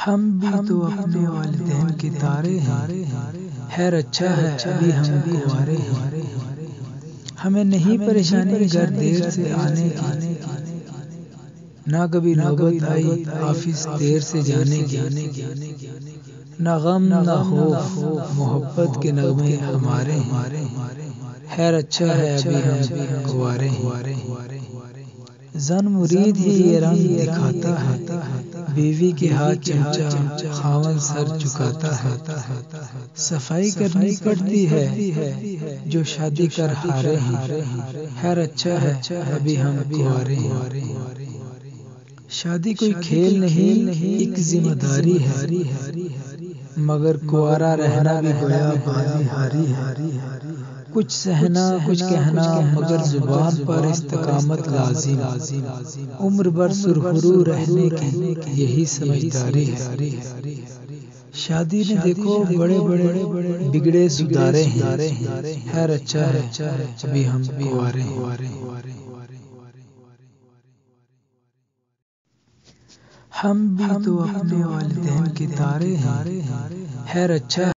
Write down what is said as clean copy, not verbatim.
ہم بھی تو اپنے والدین کے تارے ہیں، خیر اچھا ہے ابھی ہم کنوارے ہیں۔ ہمیں نہیں پریشانی گھر دیر سے آنے کی، نہ کبھی نوبت آئی آفس دیر سے جانے کی، نہ غم نہ خوف محبت کے نغمے ہمارے ہیں، خیر اچھا ہے ابھی ہم کنوارے ہیں۔ زن مرید ہی یہ رنگ دکھاتا ہے، بیوی کے ہاتھ چمچہ خاون سر جھکاتا ہے۔ صفائی کرنی پڑتی ہے جو شادی کر ہارے ہیں، خیر اچھا ہے ابھی ہم کنوارے ہیں۔ شادی کوئی کھیل نہیں ایک ذمہ داری ہے، مگر کنوارا رہنا بھی گویا بازی ہاری ہے۔ کچھ سہنا کچھ کہنا مگر زبان پر استقامت لازم، عمر بھر سرخرو رہنے کی یہی سمجھداری ہے۔ شادی نے دیکھو بڑے بڑے بگڑے سدھارے ہیں، خیر اچھا ہے ابھی ہم کنوارے ہیں۔ ہم بھی تو اپنے والدین کے تارے ہیں، خیر اچھا